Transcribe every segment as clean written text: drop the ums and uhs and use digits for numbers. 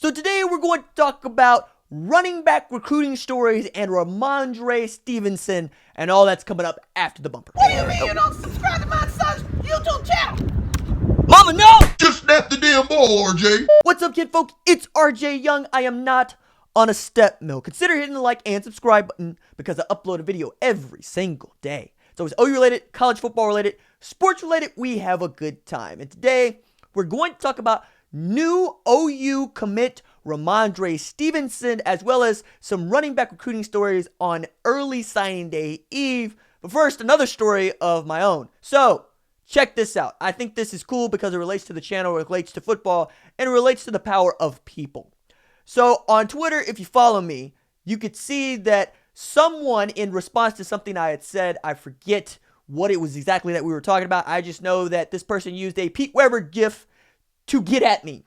So today we're going to talk about running back recruiting stories and Rhamondre Stevenson and all that's coming up after the bumper. What do you mean you don't subscribe to my son's YouTube channel? Mama, no! Just snap the damn ball, RJ. What's up, kid folk? It's RJ Young. I am not on a step mill. Consider hitting the like and subscribe button because I upload a video every single day. So it's OU related, college football related, sports related. We have a good time. And today we're going to talk about new OU commit Rhamondre Stevenson, as well as some running back recruiting stories on early signing day eve. But first, another story of my own. So, check this out. I think this is cool because it relates to the channel, it relates to football, and it relates to the power of people. So, on Twitter, if you follow me, you could see that someone, in response to something I had said, I forget what it was exactly that we were talking about. I just know that this person used a Pete Weber gif to get at me.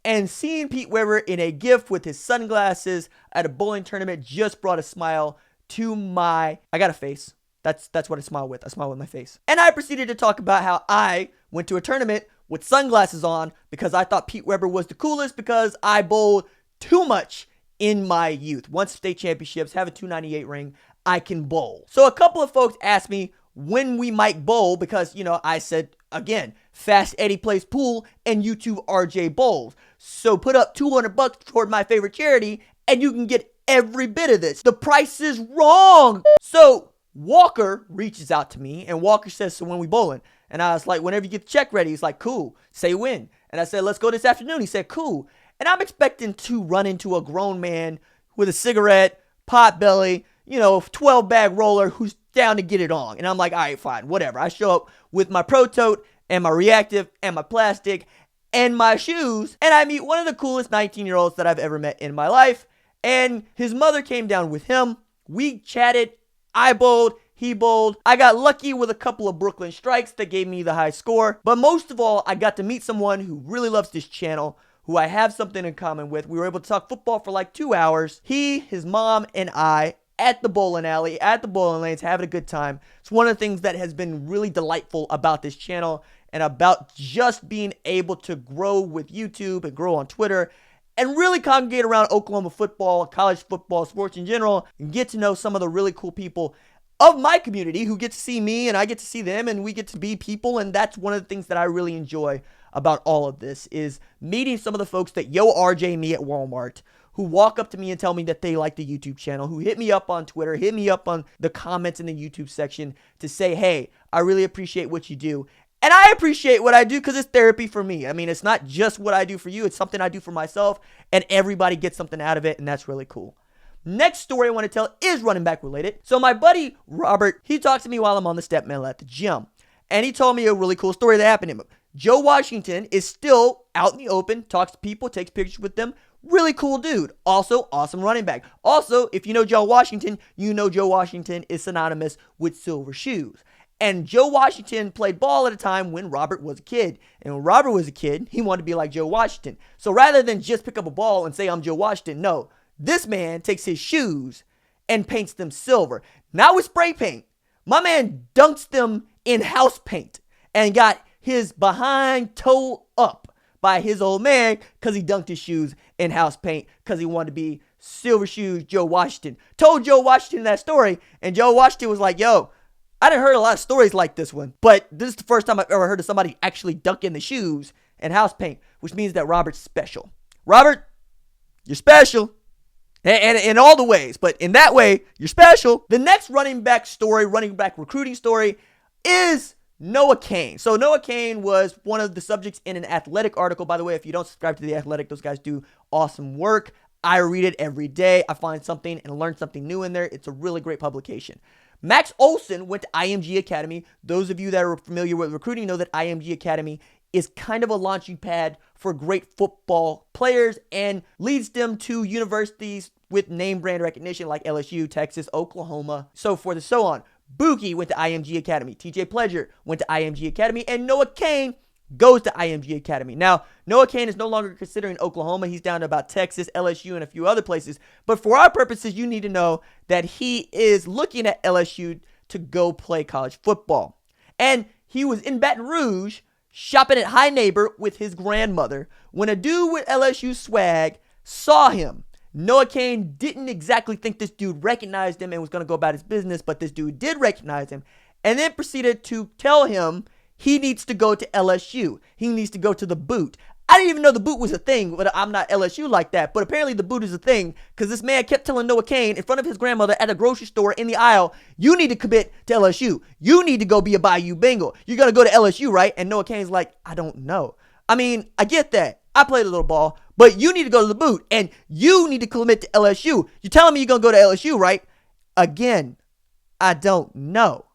And seeing Pete Weber in a gif with his sunglasses at a bowling tournament just brought a smile to my... I got a face. That's what I smile with. I smile with my face. And I proceeded to talk about how I went to a tournament with sunglasses on because I thought Pete Weber was the coolest because I bowled too much in my youth. Won state championships, have a 298 ring, I can bowl. So a couple of folks asked me when we might bowl because, you know, I said, again, Fast Eddie plays pool and YouTube RJ bowls. So put up $200 toward my favorite charity and you can get every bit of this. The price is wrong. So Walker reaches out to me and Walker says, so when we bowling? And I was like, whenever you get the check ready. He's like, cool, say when. And I said, let's go this afternoon. He said, cool. And I'm expecting to run into a grown man with a cigarette, pot belly, 12 bag roller who's down to get it on. And I'm like, all right, fine, whatever. I show up with my Pro Tote and my reactive and my plastic and my shoes. And I meet one of the coolest 19-year-olds that I've ever met in my life. And his mother came down with him. We chatted. I bowled. He bowled. I got lucky with a couple of Brooklyn strikes that gave me the high score. But most of all, I got to meet someone who really loves this channel, who I have something in common with. We were able to talk football for like 2 hours. He, his mom, and I at the bowling alley, at the bowling lanes, having a good time. It's one of the things that has been really delightful about this channel and about just being able to grow with YouTube and grow on Twitter and really congregate around Oklahoma football, college football, sports in general, and get to know some of the really cool people of my community who get to see me and I get to see them and we get to be people. And that's one of the things that I really enjoy about all of this is meeting some of the folks that RJ me at Walmart, who walk up to me and tell me that they like the YouTube channel, who hit me up on Twitter, hit me up on the comments in the YouTube section to say, hey, I really appreciate what you do. And I appreciate what I do because it's therapy for me. I mean, it's not just what I do for you. It's something I do for myself, and everybody gets something out of it, and that's really cool. Next story I want to tell is running back related. So my buddy, Robert, he talked to me while I'm on the step mill at the gym, and he told me a really cool story that happened to him. Joe Washington is still out in the open, talks to people, takes pictures with them. Really cool dude. Also, awesome running back. Also, if you know Joe Washington, you know Joe Washington is synonymous with silver shoes. And Joe Washington played ball at a time when Robert was a kid. And when Robert was a kid, he wanted to be like Joe Washington. So rather than just pick up a ball and say, I'm Joe Washington, no. This man takes his shoes and paints them silver. Not with spray paint. My man dunks them in house paint and got his behind toe up by his old man because he dunked his shoes in house paint because he wanted to be silver shoes Joe Washington. Told Joe Washington that story, and Joe Washington was like, yo, I done heard a lot of stories like this one, but this is the first time I've ever heard of somebody actually dunking the shoes and house paint, which means that Robert's special. Robert, you're special. And in all the ways, but in that way, you're special. The next running back recruiting story is Noah Cain. So Noah Cain was one of the subjects in an Athletic article. By the way, if you don't subscribe to the Athletic, those guys do awesome work. I read it every day. I find something and learn something new in there. It's a really great publication. Max Olson went to IMG Academy. Those of you that are familiar with recruiting know that IMG Academy is kind of a launching pad for great football players and leads them to universities with name brand recognition like LSU, Texas, Oklahoma, so forth and so on. Buki went to IMG Academy. TJ Pledger went to IMG Academy. And Noah Cain goes to IMG Academy. Now, Noah Cain is no longer considering Oklahoma. He's down to about Texas, LSU, and a few other places. But for our purposes, you need to know that he is looking at LSU to go play college football. And he was in Baton Rouge shopping at High Neighbor with his grandmother when a dude with LSU swag saw him. Noah Cain didn't exactly think this dude recognized him and was going to go about his business, but this dude did recognize him and then proceeded to tell him he needs to go to LSU. He needs to go to the boot. I didn't even know the boot was a thing, but I'm not LSU like that. But apparently the boot is a thing because this man kept telling Noah Cain in front of his grandmother at a grocery store in the aisle, you need to commit to LSU. You need to go be a Bayou Bengal. You're going to go to LSU, right? And Noah Cain's like, I don't know. I mean, I get that. I played a little ball, but you need to go to the boot and you need to commit to LSU. You're telling me you're going to go to LSU, right? Again, I don't know.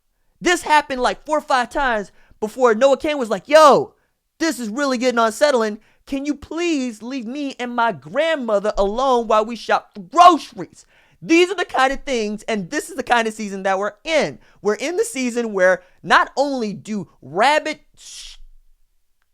This happened like 4 or 5 times before Noah Cain was like, yo, this is really getting unsettling. Can you please leave me and my grandmother alone while we shop for groceries? These are the kind of things, and this is the kind of season that we're in. We're in the season where not only do rabid,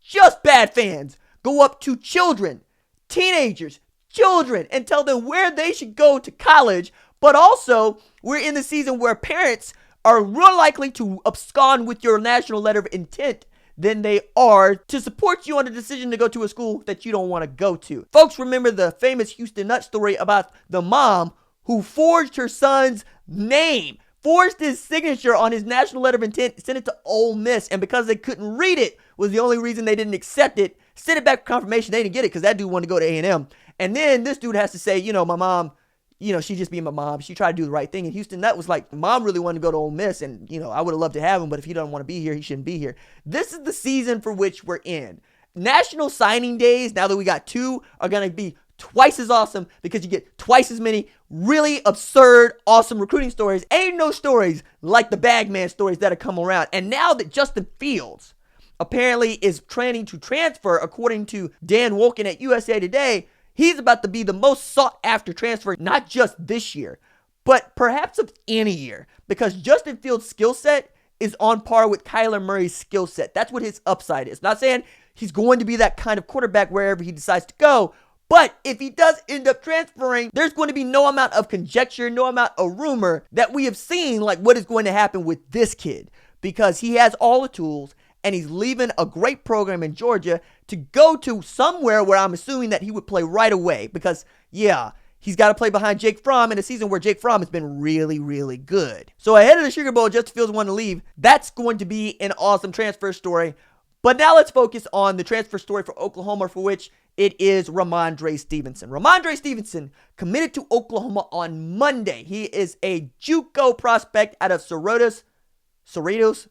just bad fans go up to children, teenagers, children, and tell them where they should go to college, but also we're in the season where parents are more likely to abscond with your national letter of intent than they are to support you on a decision to go to a school that you don't want to go to. Folks, remember the famous Houston Nutt story about the mom who forged her son's name, forged his signature on his national letter of intent, sent it to Ole Miss, and because they couldn't read it was the only reason they didn't accept it, sent it back for confirmation. They didn't get it because that dude wanted to go to A&M. And then this dude has to say, my mom, she just being my mom. She tried to do the right thing. And Houston Nutt was like, mom really wanted to go to Ole Miss. And, I would have loved to have him. But if he doesn't want to be here, he shouldn't be here. This is the season for which we're in. National signing days, now that we got 2, are going to be twice as awesome because you get twice as many really absurd, awesome recruiting stories. Ain't no stories like the Bagman stories that have come around. And now that Justin Fields apparently is planning to transfer, according to Dan Wolken at USA Today, he's about to be the most sought after transfer, not just this year, but perhaps of any year, because Justin Fields' skill set is on par with Kyler Murray's skill set. That's what his upside is. Not saying he's going to be that kind of quarterback wherever he decides to go, but if he does end up transferring, there's going to be no amount of conjecture, no amount of rumor that we have seen like what is going to happen with this kid, because he has all the tools. And he's leaving a great program in Georgia to go to somewhere where I'm assuming that he would play right away. Because, he's got to play behind Jake Fromm in a season where Jake Fromm has been really, really good. So ahead of the Sugar Bowl, Justin Fields wanted to leave. That's going to be an awesome transfer story. But now let's focus on the transfer story for Oklahoma, for which it is Rhamondre Stevenson. Rhamondre Stevenson committed to Oklahoma on Monday. He is a JUCO prospect out of Cerritos, Cerritos.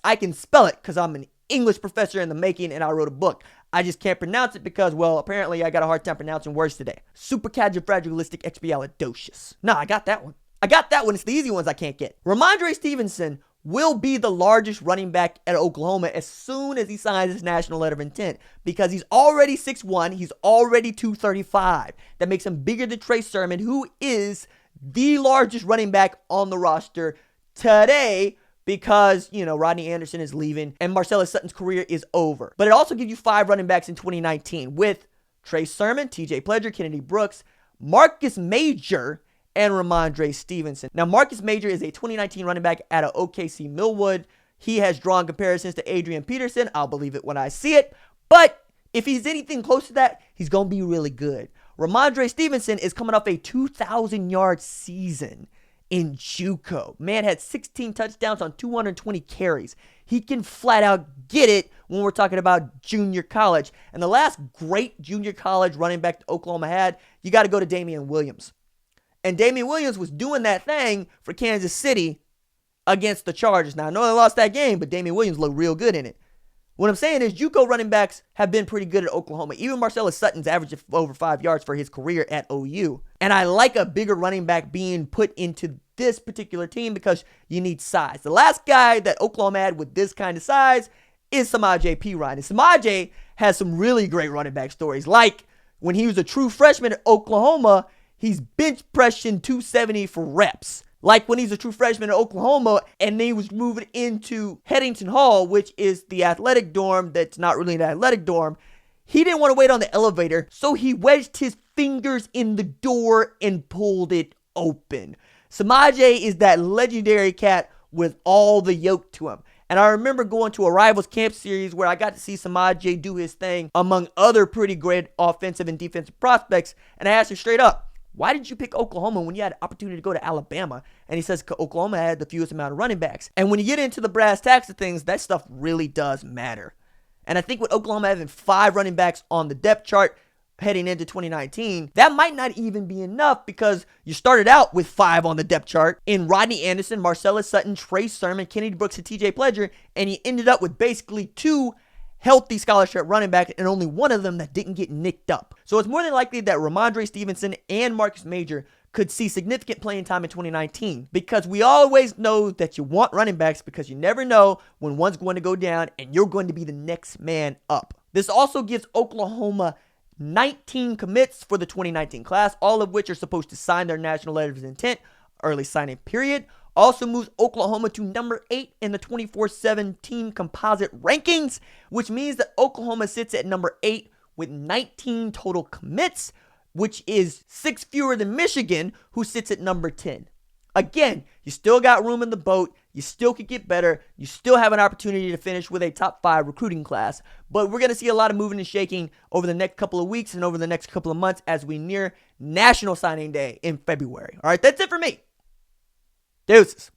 I can spell it because I'm an English professor in the making and I wrote a book. I just can't pronounce it because, apparently I got a hard time pronouncing words today. Supercalifragilisticexpialidocious. No, I got that one. It's the easy ones I can't get. Rhamondre Stevenson will be the largest running back at Oklahoma as soon as he signs his national letter of intent because he's already 6'1", he's already 235. That makes him bigger than Trey Sermon, who is the largest running back on the roster today because, Rodney Anderson is leaving and Marcellus Sutton's career is over. But it also gives you 5 running backs in 2019 with Trey Sermon, TJ Pledger, Kennedy Brooks, Marcus Major, and Rhamondre Stevenson. Now, Marcus Major is a 2019 running back out of OKC Millwood. He has drawn comparisons to Adrian Peterson. I'll believe it when I see it. But if he's anything close to that, he's going to be really good. Rhamondre Stevenson is coming off a 2,000-yard season in JUCO. Man had 16 touchdowns on 220 carries. He can flat out get it when we're talking about junior college. And the last great junior college running back that Oklahoma had, you got to go to Damian Williams. And Damian Williams was doing that thing for Kansas City against the Chargers. Now, I know they lost that game, but Damian Williams looked real good in it. What I'm saying is JUCO running backs have been pretty good at Oklahoma. Even Marcellus Sutton's averaged over 5 yards for his career at OU. And I like a bigger running back being put into this particular team because you need size. The last guy that Oklahoma had with this kind of size is Samaje Perine. And Samaje has some really great running back stories. Like when he was a true freshman at Oklahoma, he's bench pressing 270 for reps. Like when he's a true freshman at Oklahoma and he was moving into Headington Hall, which is the athletic dorm that's not really an athletic dorm, he didn't want to wait on the elevator, so he wedged his fingers in the door and pulled it open. Samaje is that legendary cat with all the yoke to him. And I remember going to a Rivals Camp series where I got to see Samad J do his thing among other pretty great offensive and defensive prospects. And I asked him straight up, why did you pick Oklahoma when you had the opportunity to go to Alabama? And he says Oklahoma had the fewest amount of running backs. And when you get into the brass tacks of things, that stuff really does matter. And I think with Oklahoma having 5 running backs on the depth chart heading into 2019, that might not even be enough because you started out with 5 on the depth chart in Rodney Anderson, Marcellus Sutton, Trey Sermon, Kennedy Brooks, and TJ Pledger, and you ended up with basically 2 healthy scholarship running backs and only one of them that didn't get nicked up. So it's more than likely that Rhamondre Stevenson and Marcus Major could see significant playing time in 2019 because we always know that you want running backs because you never know when one's going to go down and you're going to be the next man up. This also gives Oklahoma 19 commits for the 2019 class, all of which are supposed to sign their national letters of intent, early signing period. Also moves Oklahoma to number 8 in the 24/7 team composite rankings, which means that Oklahoma sits at number 8 with 19 total commits, which is 6 fewer than Michigan, who sits at number 10. Again, you still got room in the boat. You still could get better. You still have an opportunity to finish with a top 5 recruiting class. But we're going to see a lot of moving and shaking over the next couple of weeks and over the next couple of months as we near National Signing Day in February. All right, that's it for me. Deuces.